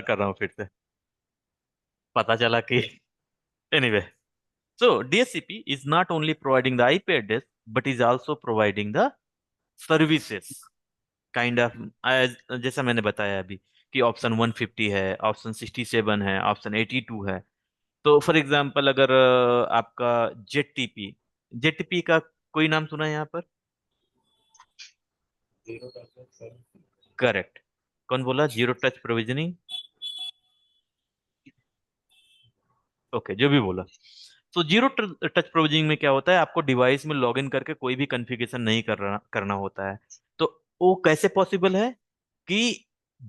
कर रहा हूँ फिर से, पता चला कि anyway. So DSCP is not only providing the IP address but is also providing the services kind of, as जैसा मैंने बताया अभी कि ऑप्शन 150 है, ऑप्शन 67 है, ऑप्शन 82 है। तो फॉर एग्जांपल अगर आपका जेटीपी, जेटीपी का कोई नाम सुना है यहाँ पर? करेक्ट। कौन बोला जीरो टच प्रोविजनिंग? ओके, जो भी बोला। तो जीरो टच प्रोविजनिंग में क्या होता है, आपको डिवाइस में लॉगिन करके कोई भी कॉन्फ़िगरेशन नहीं करना होता है। तो वो कैसे पॉसिबल है कि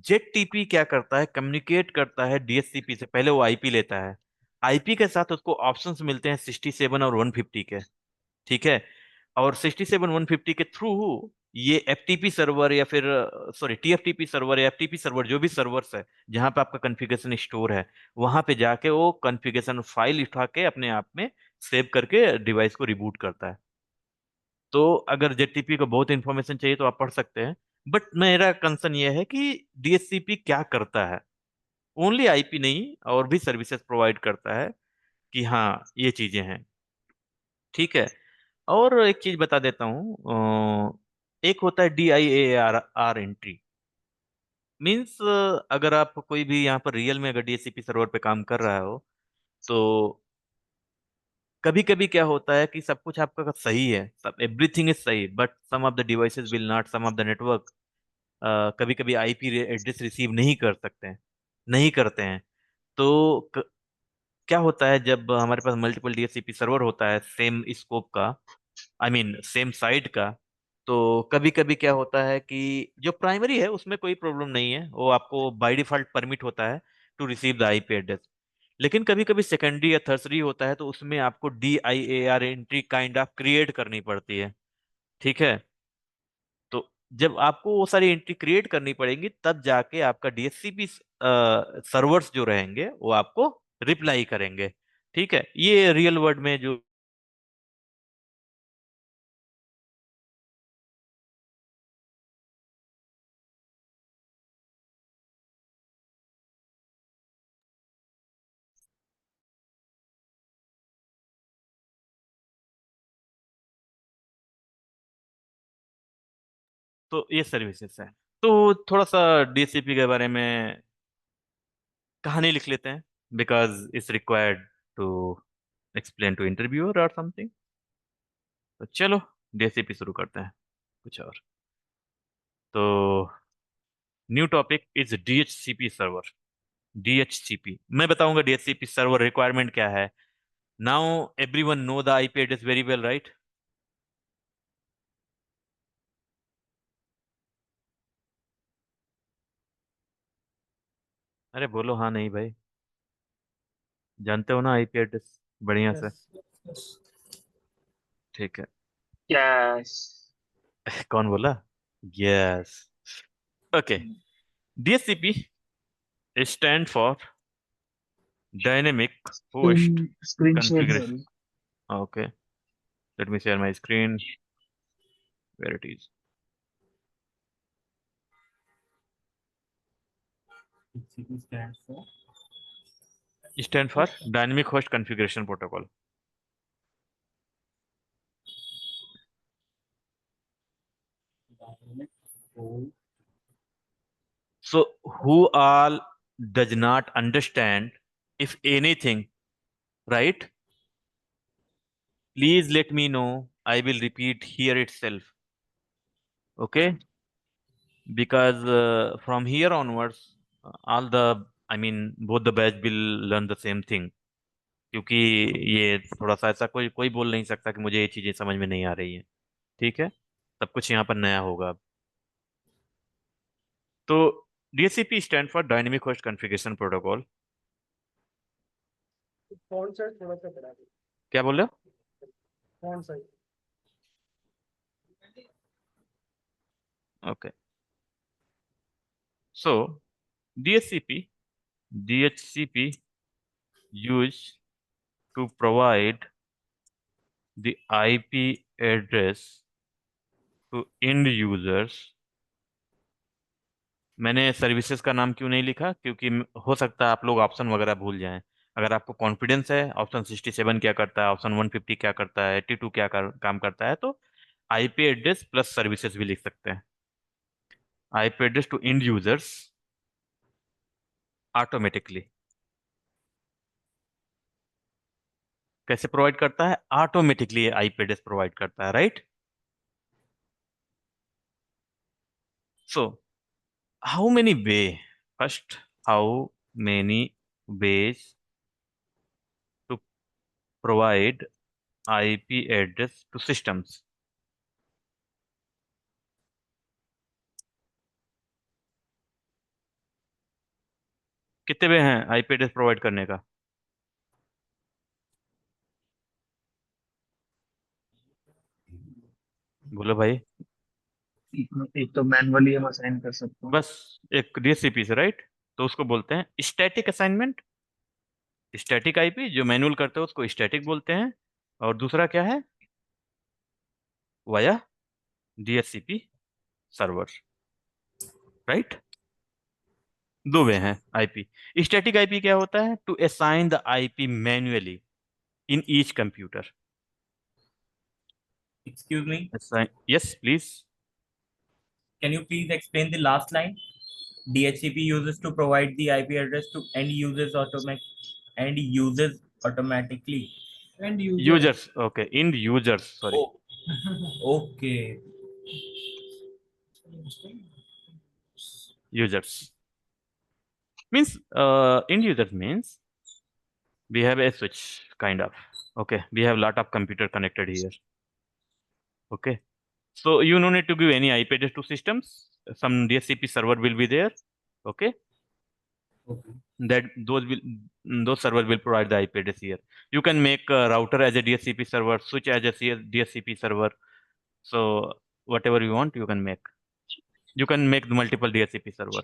जेट टीपी क्या करता है, कम्युनिकेट करता है डीएचसीपी से, पहले वो आईपी लेता है, आईपी के साथ उसको ऑप्शंस मिलते हैं 67 और 150 के, ठीक है। और 67 150 के थ्रू ये एफटीपी सर्वर या फिर सॉरी टीएफटीपी सर्वर या एफटीपी सर्वर, जो भी सर्वर्स है जहां पे आपका कॉन्फ़िगरेशन स्टोर है, वहां पे जाके वो कॉन्फ़िगरेशन फाइल उठा के अपने आप में सेव करके डिवाइस को रिबूट करता है। तो अगर जेटीपी को बहुत इंफॉर्मेशन चाहिए तो आप पढ़ सकते हैं, बट मेरा कंसर्न ये है कि डीएचसीपी क्या करता है, ओनली आईपी नहीं और भी सर्विसेज प्रोवाइड करता है, कि हाँ ये चीजें हैं, ठीक है। और एक चीज बता देता हूँ, एक होता है DIAR एंट्री। मीन्स अगर आप कोई भी यहाँ पर रियल में अगर डीएचसीपी सर्वर पे काम कर रहा हो, तो कभी कभी क्या होता है कि सब कुछ आपका सही है, सब एवरीथिंग इज सही, but some of the devices will not, some of the network कभी कभी आईपी एड्रेस रिसीव नहीं कर सकते हैं, नहीं करते हैं। तो क्या होता है जब हमारे पास मल्टीपल डीएचसीपी सर्वर होता है सेम स्कोप का, आई मीन सेम साइट का, तो कभी कभी क्या होता है कि जो प्राइमरी है उसमें कोई प्रॉब्लम नहीं है, वो आपको बाय डिफॉल्ट परमिट होता है to receive the IP address. लेकिन कभी कभी सेकेंडरी या थर्सरी होता है तो उसमें आपको DIAR entry kind of create करनी पड़ती है, ठीक है। तो जब आपको वो सारी एंट्री क्रिएट करनी पड़ेगी तब जाके आपका डीएचसीपी सर्वर्स जो रहेंगे वो आपको रिप्लाई करेंगे, ठीक है। ये रियल वर्ल्ड में जो, तो ये सर्विसेज है। तो थोड़ा सा डीसीपी के बारे में कहानी लिख लेते हैं, because it's required to explain to interviewer और समथिंग। तो चलो डीसीपी शुरू करते हैं कुछ और। तो new topic is DHCP server. DHCP मैं बताऊंगा डीएचसीपी सर्वर रिक्वायरमेंट क्या है। Now everyone know the IP address very well, right? अरे बोलो हाँ नहीं भाई, जानते हो ना आईपी एड्रेस बढ़िया से? Yes. ठीक है। Yes. कौन बोला? Yes. Okay. DHCP stand for dynamic host Screen share, configuration. sorry. Okay, let me share my screen where it is. DCP stands for Stand for dynamic host configuration protocol. Dynamic Hold. So who all does not understand, if anything, right? Please let me know. I will repeat here itself. Okay, because from here onwards, all the, I mean both the batch will learn the same thing. क्योंकि ये थोड़ा सा ऐसा कोई कोई बोल नहीं सकता कि मुझे ये चीजें समझ में नहीं आ रही है, ठीक है। सब कुछ यहाँ पर नया होगा अब। तो DHCP stand for dynamic host configuration protocol. कौन सा थोड़ा सा बता दो। क्या बोल रहे कौन सा? हो? Okay. So DHCP use to provide the IP address to end users मैंने सर्विसेज का नाम क्यों नहीं लिखा, क्योंकि हो सकता है आप लोग ऑप्शन वगैरह भूल जाएं। अगर आपको कॉन्फिडेंस है ऑप्शन 67 क्या करता है, ऑप्शन 150 क्या करता है, 82 क्या काम करता है, तो आईपी एड्रेस प्लस सर्विसेज भी लिख सकते हैं। IP address to end users automatically कैसे प्रोवाइड करता है, ऑटोमेटिकली आईपी एड्रेस प्रोवाइड करता है, right. So how many way, first, how many ways to provide IP address to systems? कितने वे हैं आईपी एड्रेस प्रोवाइड करने का? बोलो भाई। एक तो मैनुअली हम असाइन कर सकते हैं। बस एक डीएचसीपी से, राइट। तो उसको बोलते हैं स्टैटिक असाइनमेंट। स्टैटिक आईपी जो मैनुअल करते हैं उसको स्टैटिक बोलते हैं। और दूसरा क्या है, वाया डीएचसीपी सर्वर, राइट। दो वे हैं आईपी। स्टैटिक आईपी क्या होता है, to assign the IP manually in each computer. Excuse me, assign, yes please. can you please explain the last line? DHCP uses to provide the IP address to end users automatically. And user. Users, okay, in users, sorry. Oh, okay. Users means end users means we have a switch kind of. Okay, we have lot of computer connected here. Okay, so you no need to give any IP address to systems. Some DHCP server will be there. Okay, Okay. that those server will provide the IP address here. You can make a router as a DHCP server, switch as a DHCP server. So whatever you want, you can make. You can make multiple DHCP server.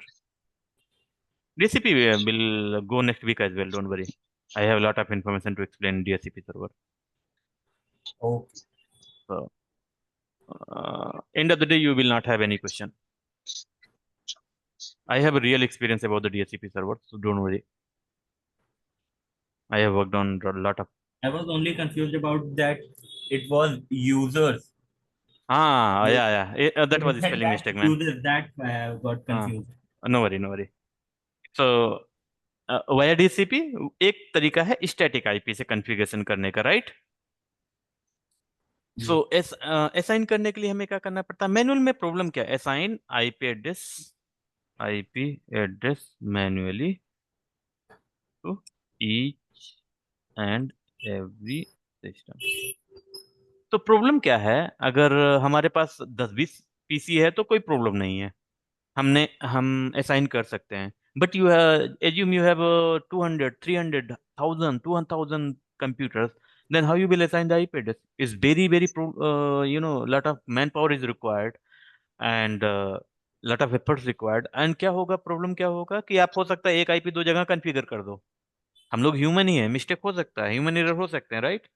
DHCP will go next week as well. Don't worry. I have a lot of information to explain DHCP server. Okay. So, end of the day, you will not have any question. I have a real experience about the DHCP server, so don't worry. I have worked on a lot of. I was only confused about that it was users. Ah, You yeah, yeah. That you was a said spelling that mistake, man. users that got हाँ, confused. no worry, no worry. So, via DHCP एक तरीका है static IP से configuration करने का, right. सो जी। Assign करने के लिए हमें क्या करना पड़ता है, मैनुअल में प्रॉब्लम क्या है, assign IP address manually to each and every system. तो प्रॉब्लम क्या है, अगर हमारे पास 10-20 पीसी है तो कोई प्रॉब्लम नहीं है, हम असाइन कर सकते हैं। But you have assume you have 200 300 1000 2000 computers, then how you will assign the IP address is very lot of manpower is required and lot of efforts required। and क्या होगा, प्रॉब्लम क्या होगा कि आप हो सकता है एक आईपी दो जगह कॉन्फ़िगर कर दो। हम लोग ह्यूमन ही है, मिस्टेक हो सकता है, ह्यूमन एरर हो सकते हैं, राइट।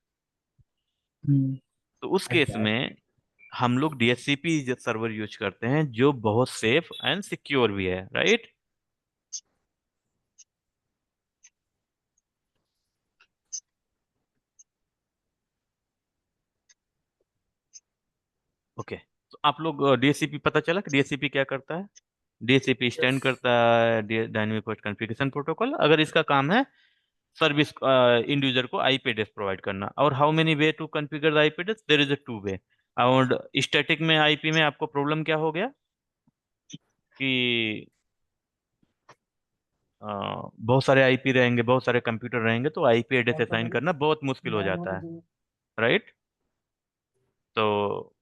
तो उस केस Exactly. में हम लोग डीएचसीपी सर्वर यूज करते हैं जो बहुत सेफ एंड सिक्योर भी है, राइट। ओके, तो आप लोग डीएचसीपी पता चला कि डीएचसीपी क्या करता है। DHCP stand yes. करता है डायनेमिक होस्ट कॉन्फ़िगरेशन प्रोटोकॉल। अगर इसका काम है सर्विस इंड यूजर को आईपी एड्रेस प्रोवाइड करना। और how many way to configure the IP address, there is a two way. और स्टैटिक में आईपी में आपको प्रॉब्लम क्या हो गया कि बहुत सारे आईपी रहेंगे, बहुत सारे कंप्यूटर रहेंगे, तो आईपी एड्रेस असाइन करना बहुत मुश्किल हो जाता है, राइट। तो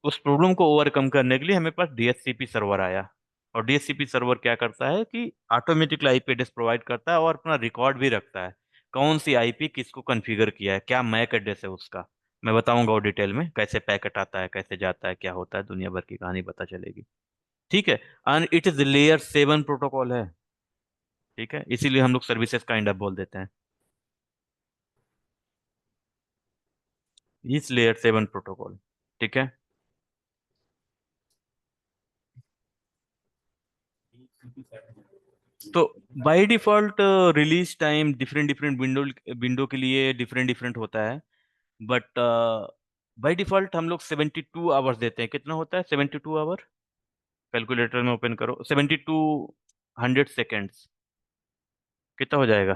उस प्रॉब्लम को ओवरकम करने के लिए हमें पास डीएचसीपी सर्वर आया। और डीएचसीपी सर्वर क्या करता है कि ऑटोमेटिकली आईपी एड्रेस प्रोवाइड करता है और अपना रिकॉर्ड भी रखता है, कौन सी आईपी किसको कॉन्फ़िगर किया है, क्या मैक एड्रेस है उसका। मैं बताऊंगा और डिटेल में कैसे पैकेट आता है, कैसे जाता है, क्या होता है, दुनिया भर की कहानी पता चलेगी, ठीक है। And it is layer 7 protocol है, ठीक है, इसीलिए हम लोग सर्विसेज काइंड ऑफ बोल देते हैं। इस लेयर 7 प्रोटोकॉल, ठीक है। तो by default release time different different window window के लिए डिफरेंट डिफरेंट होता है, बट बाय डिफॉल्ट हम लोग 72 आवर्स देते हैं। कितना होता है 72 आवर? कैलकुलेटर में ओपन करो, 72 100 सेकेंड्स कितना हो जाएगा?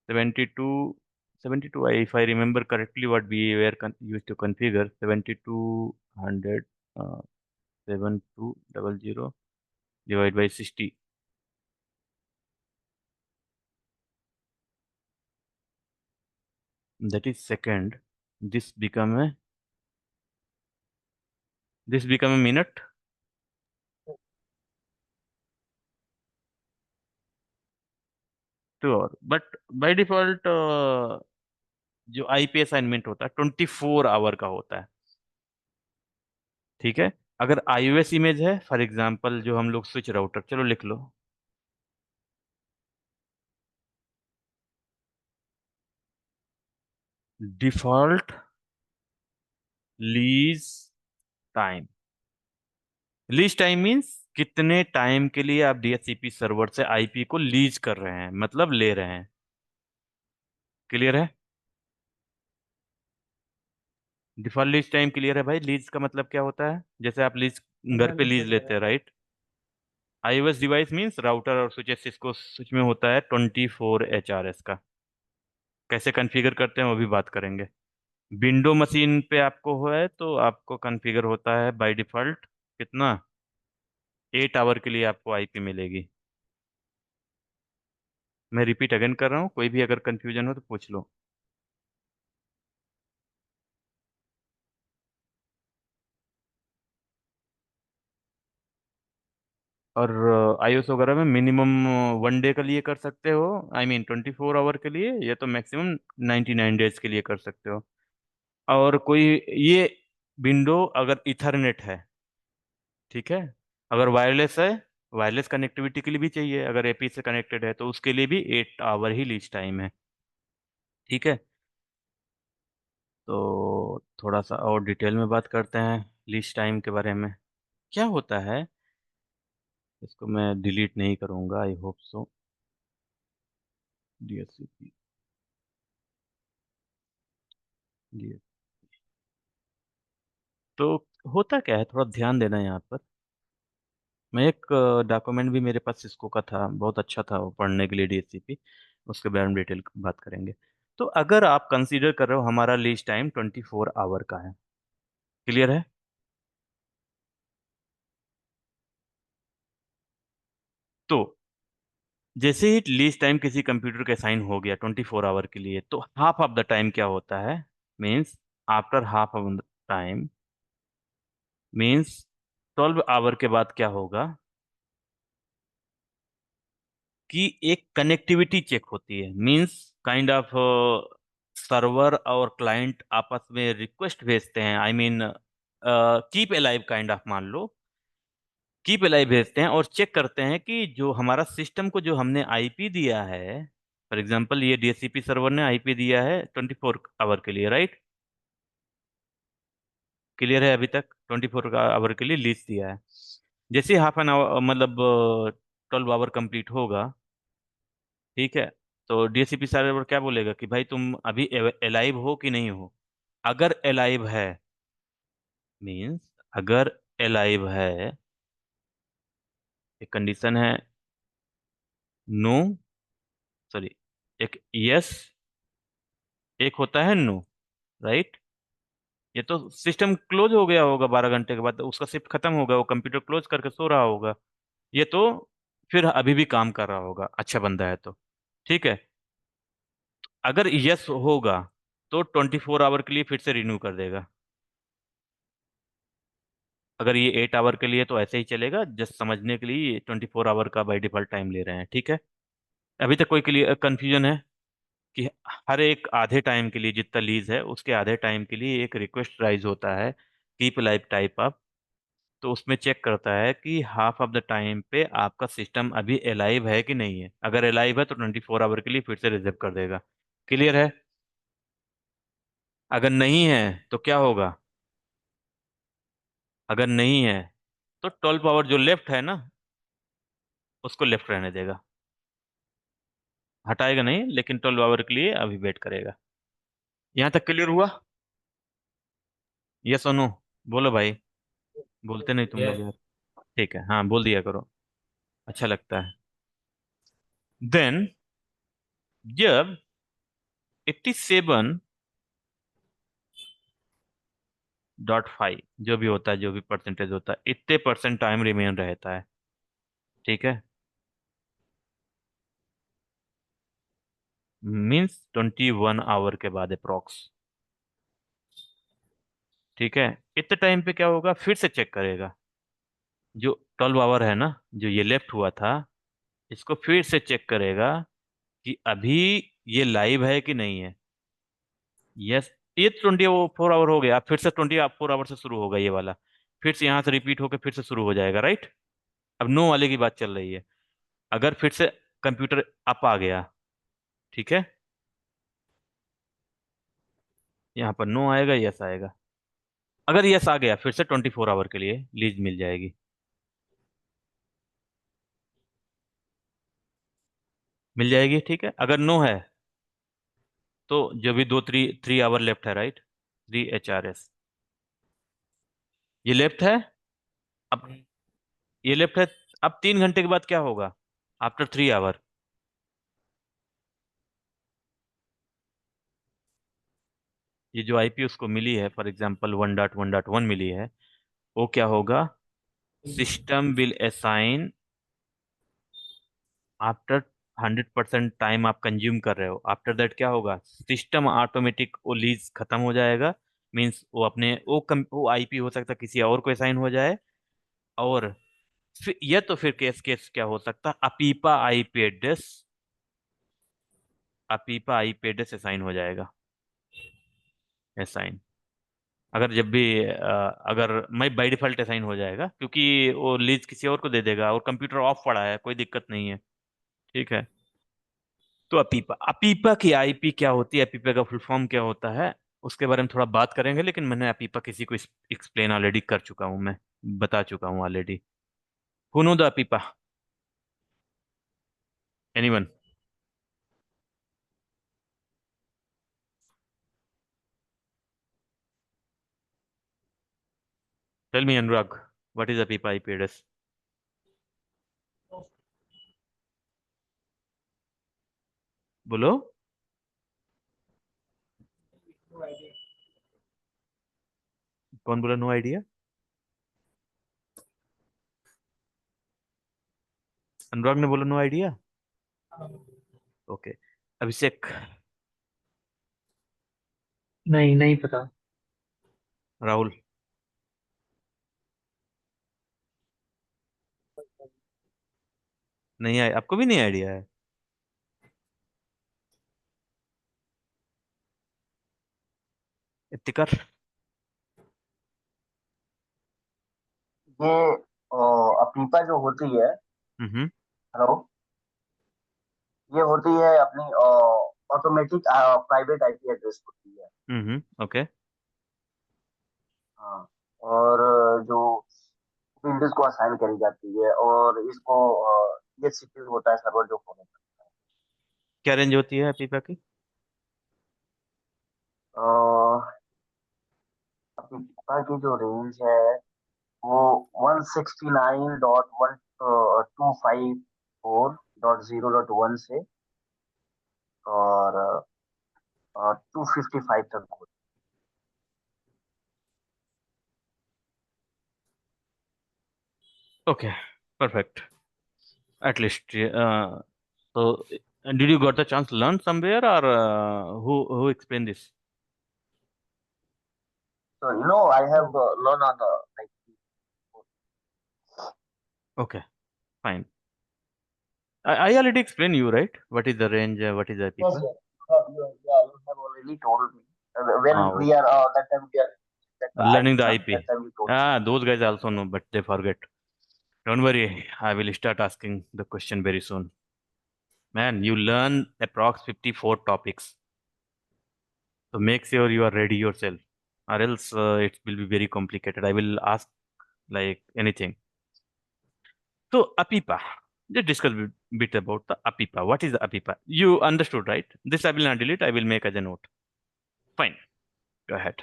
72, 72, if I remember correctly what we were used to configure, 7200, 7200 divide by 60, that is second. This become a this become a minute. तो और बट बाय डिफॉल्ट जो आईपी असाइनमेंट होता है 24 आवर का होता है। ठीक है। अगर आईओएस इमेज है फॉर एग्जांपल, जो हम लोग स्विच राउटर, चलो लिख लो, default lease time. Lease time means कितने टाइम के लिए आप डीएचसीपी सर्वर से आईपी को लीज कर रहे हैं, मतलब ले रहे हैं। क्लियर है? डिफॉल्ट लीज टाइम क्लियर है भाई? लीज का मतलब क्या होता है? जैसे आप लीज घर पे लीज लेते हैं, right? IOS device means router और स्विचेस, इसको स्विच में होता है 24 HRS का। कैसे कॉन्फ़िगर करते हैं वो भी बात करेंगे। विंडो मशीन पे आपको है तो आपको कॉन्फ़िगर होता है बाय डिफॉल्ट कितना, 8 आवर के लिए आपको आईपी मिलेगी। मैं रिपीट अगेन कर रहा हूँ, कोई भी अगर कंफ्यूजन हो तो पूछ लो। और आईओएस वगैरह में मिनिमम 1 डे के लिए कर सकते हो, आई मीन 24 आवर के लिए, या तो मैक्सिमम 99 डेज के लिए कर सकते हो। और कोई ये विंडो अगर इथरनेट है, ठीक है, अगर वायरलेस है, वायरलेस कनेक्टिविटी के लिए भी चाहिए, अगर एपी से कनेक्टेड है तो उसके लिए भी 8 आवर ही लीज टाइम है। ठीक है। तो थोड़ा सा और डिटेल में बात करते हैं लीज टाइम के बारे में। क्या होता है, इसको मैं डिलीट नहीं करूंगा, आई होप सो। डीएचसीपी, तो होता क्या है, थोड़ा ध्यान देना यहाँ पर। मैं एक डॉक्यूमेंट भी मेरे पास सिस्को का था, बहुत अच्छा था वो पढ़ने के लिए, डीएचसीपी, उसके बारे में डिटेल बात करेंगे। तो अगर आप कंसीडर कर रहे हो हमारा लीज टाइम 24 आवर का है, क्लियर है? तो जैसे ही लीज टाइम किसी कंप्यूटर के साइन हो गया 24 आवर के लिए, तो हाफ ऑफ द टाइम क्या होता है, means after half of the time, means 12 hour के बाद क्या होगा कि एक कनेक्टिविटी चेक होती है, मींस काइंड ऑफ सर्वर और क्लाइंट आपस में रिक्वेस्ट भेजते हैं, I mean keep alive kind of, मान लो कीप अलाइव भेजते हैं और चेक करते हैं कि जो हमारा सिस्टम को जो हमने आईपी दिया है, फॉर एग्जांपल ये डीएचसीपी सर्वर ने आईपी दिया है 24 आवर के लिए, राइट? क्लियर है? अभी तक 24 आवर के लिए लीज दिया है। जैसे हाफ एन आवर मतलब 12 आवर कंप्लीट होगा, ठीक है, तो डीएचसीपी सर्वर क्या बोलेगा कि भाई तुम अभी अलाइव हो कि नहीं हो। अगर अलाइव है, मींस अगर अलाइव है, एक कंडीशन है नो, सॉरी, एक यस, एक होता है नो, राइट? ये तो सिस्टम क्लोज हो गया होगा 12 घंटे के बाद, उसका शिफ्ट खत्म होगा, वो कंप्यूटर क्लोज करके सो रहा होगा। ये तो फिर अभी भी काम कर रहा होगा, अच्छा बंदा है तो। ठीक है। अगर यस होगा तो 24 आवर के लिए फिर से रिन्यू कर देगा। अगर ये 8 आवर के लिए तो ऐसे ही चलेगा, जस्ट समझने के लिए ये 24 आवर का बाय डिफॉल्ट टाइम ले रहे हैं, ठीक है। अभी तक कोई क्लियर कंफ्यूजन है कि हर एक आधे टाइम के लिए जितना लीज है उसके आधे टाइम के लिए एक रिक्वेस्ट राइज होता है, कीप लाइव टाइप अप। तो उसमें चेक करता है कि हाफ ऑफ द टाइम पे आपका सिस्टम अभी अलाइव है कि नहीं है। अगर अलाइव है तो 24 आवर के लिए फिर से रिजर्व कर देगा। क्लियर है? अगर नहीं है तो क्या होगा? अगर नहीं है तो 12 आवर जो लेफ्ट है ना, उसको लेफ्ट रहने देगा, हटाएगा नहीं, लेकिन 12 आवर के लिए अभी वेट करेगा। यहाँ तक क्लियर हुआ? यस और नो? बोलो भाई, बोलते नहीं तुम लोग Yes. यार। ठीक है, हाँ बोल दिया करो, अच्छा लगता है। देन जब 87.5 जो भी होता है, जो भी परसेंटेज होता है, इतने परसेंट टाइम रिमेन रहता है, ठीक है, मीन्स 21 आवर के बाद अप्रोक्स, ठीक है। इतने टाइम पे क्या होगा, फिर से चेक करेगा, जो 12 आवर है ना, जो ये लेफ्ट हुआ था, इसको फिर से चेक करेगा कि अभी ये लाइव है कि नहीं है। यस, ये 24 आवर हो गया, अब फिर से 24 आवर से शुरू होगा ये वाला, फिर से यहाँ से रिपीट होकर फिर से शुरू हो जाएगा, राइट। अब नो वाले की बात चल रही है। अगर फिर से कंप्यूटर अप आ गया, ठीक है, यहाँ पर नो आएगा, यस आएगा। अगर यस आ गया, फिर से 24 आवर के लिए लीज मिल जाएगी, मिल जाएगी, ठीक है। अगर नो है तो जो भी दो 3 आवर लेफ्ट है, राइट, 3 HRS, ये लेफ्ट है। अब ये लेफ्ट है, अब 3 घंटे के बाद क्या होगा, आफ्टर 3 आवर, ये जो आईपी उसको मिली है, फॉर एग्जांपल 1.1.1 मिली है, वो क्या होगा, system will assign after 100% time आप कंज्यूम कर रहे हो, आफ्टर दैट क्या होगा, सिस्टम ऑटोमेटिक वो लीज खत्म हो जाएगा। मीन्स वो अपने वो आईपी हो सकता है किसी और को असाइन हो जाए, और फिर या तो फिर केस केस क्या हो सकता है, अपीपा आईपी एड्रेस असाइन हो जाएगा, असाइन। अगर जब भी अगर मैं बाई डिफॉल्ट असाइन हो जाएगा, क्योंकि वो लीज किसी और को दे देगा और कंप्यूटर ऑफ पड़ा है, कोई दिक्कत नहीं है, ठीक है। तो अपीपा अपीपा की आईपी क्या होती है, अपीपा का फुल फॉर्म क्या होता है, उसके बारे में थोड़ा बात करेंगे, लेकिन मैंने अपीपा किसी को एक्सप्लेन ऑलरेडी कर चुका हूँ, मैं बता चुका हूँ already. Who know the APIPA? Anyone? Tell me Anurag, what is APIPA IP address? बोलो। कौन बोला नो आइडिया? अनुराग ने बोला नो आइडिया। ओके, अभिषेक? नहीं, नहीं पता। राहुल? नहीं आया आपको, भी नहीं आइडिया है? इत्तिकार? ये अपीपा जो होती है, हम्म। हेलो, ये होती है अपनी ऑटोमेटिक प्राइवेट आईपी एड्रेस होती है। ओके। हाँ। और जो विंडोज को असाइन करी जाती है, और इसको ये सिक्योर होता है सर्वर जो फॉलो करता क्या रेंज होती है अपीपा की? है। अपीपा की जो रेंज है वो 169.1254.0.1 से और 255 तक होती okay, perfect, at least. so did you got the chance to learn somewhere, or who explained this? है। So I have learned on like. Okay, fine. I already explained you, right, what is the range, what is the Yes, appa? yes. You have already told me. When Ah, we are that time we are that learning IP the na, IP. that time we told me. Ah, those guys also know, but they forget. Don't worry, I will start asking the question very soon. Man, you learn approx 54 topics, so make sure you are ready yourself, or else it will be very complicated. I will ask like anything. So, Apipa. just discuss bit about the APIPA. What is the APIPA? You understood, right? This I will not delete. I will make as a note. Fine. Go ahead.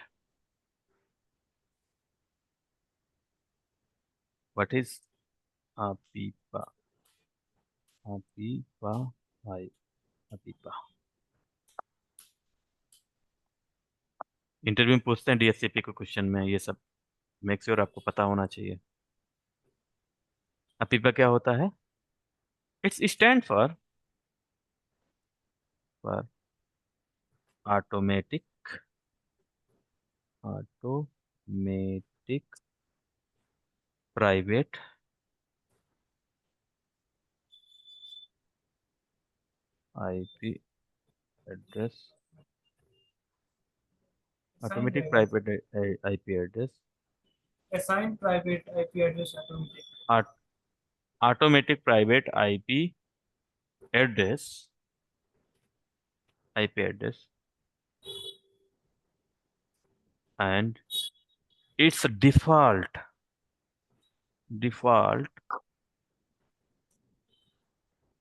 What is APIPA? APIPA. APIPA. Interview में पूछते हैं DSCP को question में ये सब make sure आपको पता होना चाहिए। APIPA क्या होता है? It's stand for automatic private IP address, Assigned automatic address. Private IP address, Assigned private IP address automatic. Automatic private address IP address and its default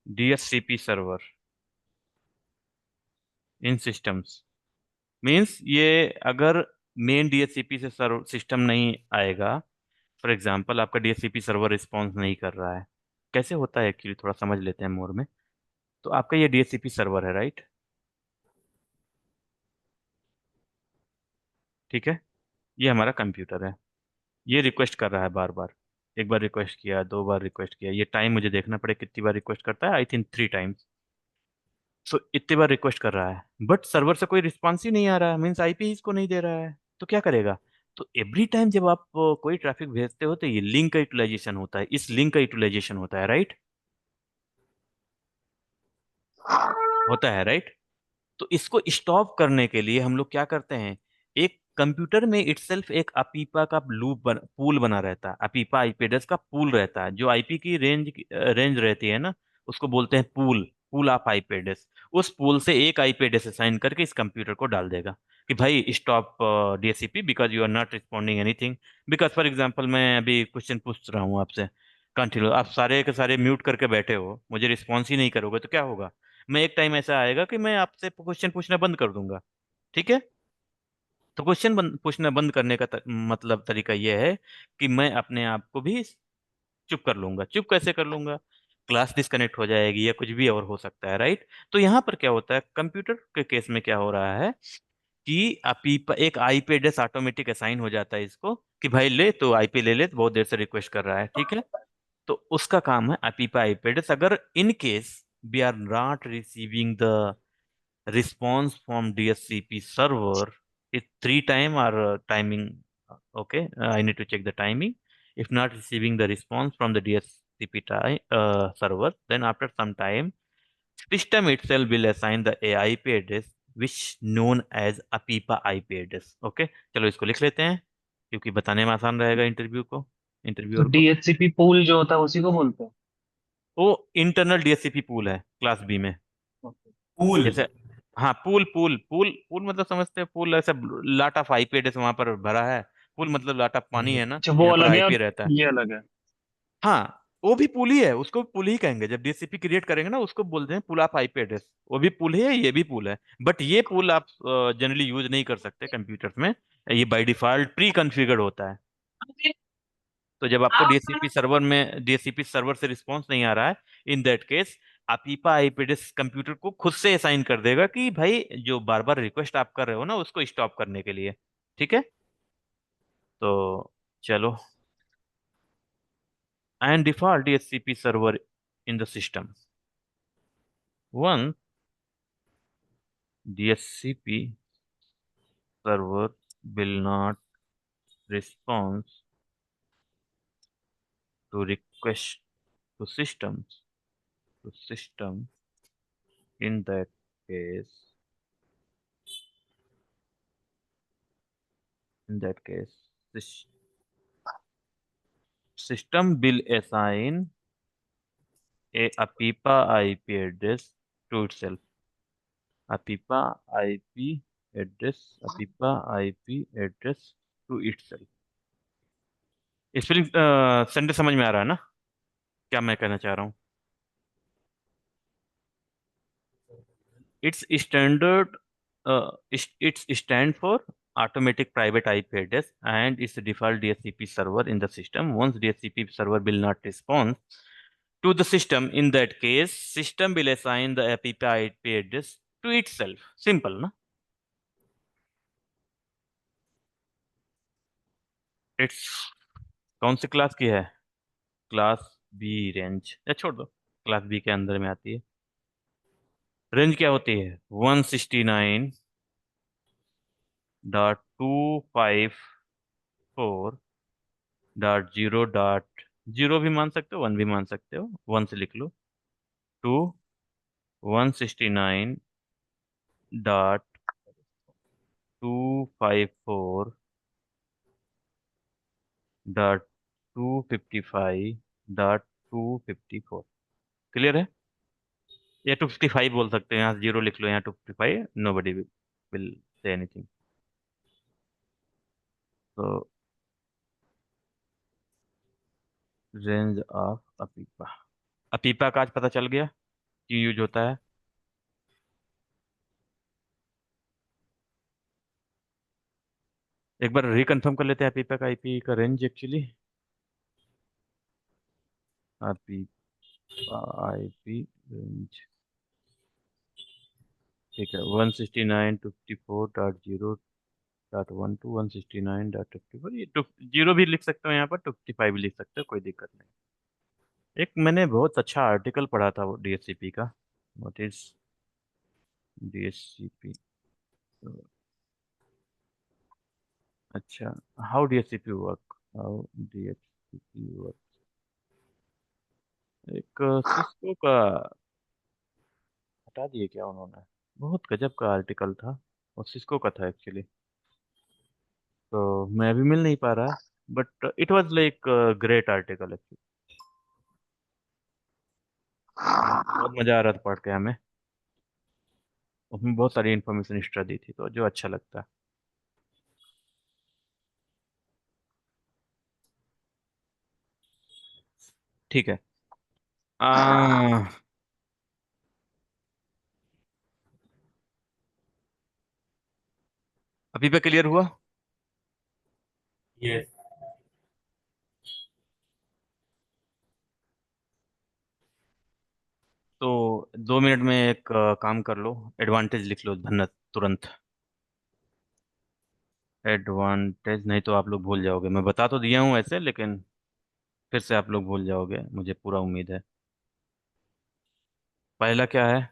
DHCP server in systems means ये अगर main DHCP से सर्व system नहीं आएगा, for example आपका DHCP server response नहीं कर रहा है, कैसे होता है एक्चुअली थोड़ा समझ लेते हैं मोर में। तो आपका ये डीएचसीपी सर्वर है, राइट? ठीक है, ये हमारा कंप्यूटर है, ये रिक्वेस्ट कर रहा है बार बार, एक बार रिक्वेस्ट किया, दो बार रिक्वेस्ट किया, ये टाइम मुझे देखना पड़े कितनी बार रिक्वेस्ट करता है, आई थिंक 3 टाइम्स। सो इतनी बार रिक्वेस्ट कर रहा है बट सर्वर से कोई रिस्पॉन्स ही नहीं आ रहा है, मीन्स आईपी इसको नहीं दे रहा है, तो क्या करेगा? तो एवरी टाइम जब आप कोई ट्रैफिक भेजते हो तो ये लिंक का यूटिलाइजेशन होता है, इस लिंक का यूटिलाइजेशन होता है, राइट? होता है, राइट? तो इसको स्टॉप करने के लिए हम लोग क्या करते हैं, एक कंप्यूटर में इटसेल्फ एक अपीपा का पूल बना रहता है, अपीपा आईपी एड्रेस का पूल रहता है, जो आईपी की रेंज रहती है ना, उसको बोलते हैं पूल ऑफ आईपी एड्रेस। उस पूल से एक आईपी एड्रेस असाइन करके इस कंप्यूटर को डाल देगा कि भाई stop DHCP because you are not responding anything. Because for example मैं अभी क्वेश्चन पूछ रहा हूँ आपसे कंटिन्यू, आप सारे के सारे म्यूट करके बैठे हो, मुझे रिस्पॉन्स ही नहीं करोगे तो क्या होगा? मैं एक टाइम ऐसा आएगा कि मैं आपसे क्वेश्चन पूछना बंद कर दूंगा, ठीक है? तो पूछना बंद करने का मतलब तरीका यह है कि मैं अपने आप को भी चुप कर लूंगा। चुप कैसे कर लूंगा? क्लास डिस्कनेक्ट हो जाएगी या कुछ भी और हो सकता है, राइट? तो यहाँ पर क्या होता है, कंप्यूटर के केस में क्या हो रहा है कि आपी एक आईपी एड्रेस ऑटोमेटिक असाइन हो जाता है इसको कि भाई ले, तो आईपी ले ले, तो बहुत देर से रिक्वेस्ट कर रहा है, ठीक है? तो उसका काम है अपीपा आईपी एड्रेस, अगर in case we are not receiving the response from DHCP server is 3 time or timing. Okay, I need to check the timing. If not receiving the response from the DHCP server, then after some time, system itself will assign the IP address which known as APIPA IP address. Okay, चलो इसको लिख लेते हैं क्योंकि बताने में आसान रहेगा तो इंटरव्यूअर को। डीएचसीपी पूल जो होता है उसी को बोलते हैं। वो इंटरनल डीएचसीपी पूल है क्लास बी में। ओके। Pool. जैसे हाँ, पूल मतलब समझते हैं, पूल ऐसा लाट ऑफ आईपी एड्रेस वहां पर भरा है, पूल मतलब लाट ऑफ पानी है ना, अच्छा, वो जहाँ पर अलग है आईपी और रहता है। ये अलग है। हाँ, वो भी पुल ही है, उसको पुल ही कहेंगे, जब डीसीपी क्रिएट करेंगे ना उसको बोलते हैं पुल ऑफ आईपी एड्रेस। वो भी पुल है, ये भी पुल है, बट ये पुल आप जनरली यूज नहीं कर सकते कंप्यूटर्स में, ये बाय डिफॉल्ट प्री कॉन्फ़िगर्ड होता है। तो जब आपको डीएससीपी सर्वर से रिस्पॉन्स नहीं आ रहा है, in that case APIPA IP address computer को खुद से असाइन कर देगा कि भाई जो बार बार रिक्वेस्ट आप कर रहे हो ना उसको स्टॉप करने के लिए, ठीक है? तो चलो, and default DHCP server in the system. One DHCP server will not respond to request to system. In that case, this system will assign a APIPA IP address to itself. APIPA IP APIPA IP address to itself. Spelling sentence समझ में आ रहा है ना क्या मैं कहना चाह रहा हूँ? Its standard, its stand for automatic private IP address and its default DHCP server in the system. Once DHCP server will not respond to the system, in that case, system will assign the API IP address to itself. Simple, ना? It's कौन सी class की है? Class B range, या छोड़ दो, class B के अंदर में आती है। रेंज क्या होती है? 169.254.0. भी मान सकते हो, 1 भी मान सकते हो, 1 से लिख लो। 169.254.255.254। क्लियर है? या 255 बोल सकते हैं, यहाँ 0 लिख लो, यहाँ 255, nobody will say anything. तो रेंज ऑफ अपीपा, अपीपा का आज पता चल गया क्यों यूज होता है। एक बार रिकन्फर्म कर लेते हैं अपीपा का आईपी का रेंज एक्चुअली। अपीपा आईपी रेंज, ठीक है, 169.54.0.1 to 169.54। ये 0 भी लिख सकते हो यहाँ पर, 255 भी लिख सकते हो, कोई दिक्कत नहीं। एक मैंने बहुत अच्छा आर्टिकल पढ़ा था वो डीएचसीपी का। What is DHCP? अच्छा, how DHCP work, how DHCP work. एक सिस्को का हटा दिए क्या उन्होंने? बहुत गजब का आर्टिकल था, और सिस्को का था एक्चुअली, तो मैं अभी मिल नहीं पा रहा, but it was like great article actually. बहुत मजा आ रहा था पढ़ के हमें, उसमें बहुत सारी इन्फॉर्मेशन एक्स्ट्रा दी थी, तो जो अच्छा लगता है। ठीक है। आ, अभी पे क्लियर हुआ? Yes. तो 2 मिनट में एक काम कर लो, एडवांटेज लिख लो धन्य तुरंत। एडवांटेज नहीं तो आप लोग भूल जाओगे, मैं बता तो दिया हूँ ऐसे, लेकिन फिर से आप लोग भूल जाओगे, मुझे पूरा उम्मीद है। पहला क्या है?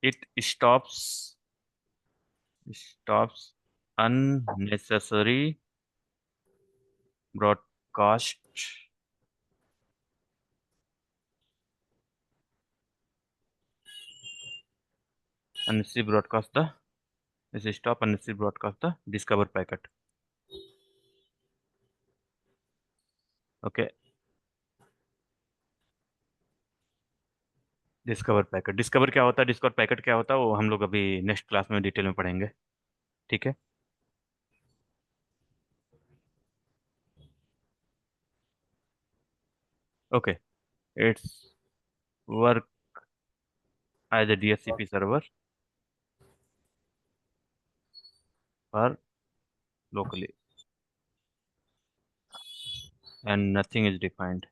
It stops unnecessary broadcast, unnecessary broadcast the is stop unnecessary broadcast the discover packet. Okay, discover packet, discover क्या होता है, डिस्कवर पैकेट क्या होता है, वो हम लोग अभी नेक्स्ट क्लास में डिटेल में पढ़ेंगे। ठीक है। Okay, it's work as a DHCP server for locally and nothing is defined.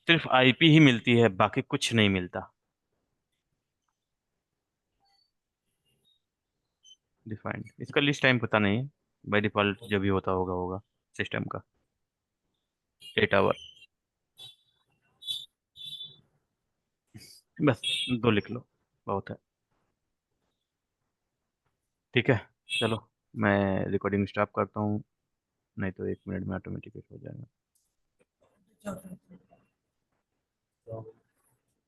सिर्फ आईपी ही मिलती है, बाकी कुछ नहीं मिलता। डिफाइंड, इसका लिस्ट टाइम पता नहीं है, बाय डिफॉल्ट जो भी होता होगा होगा सिस्टम का 8 आवर। बस 2 लिख लो, बहुत है। ठीक है, चलो मैं रिकॉर्डिंग स्टॉप करता हूँ, नहीं तो 1 मिनट में ऑटोमेटिक हो जाएगा। चल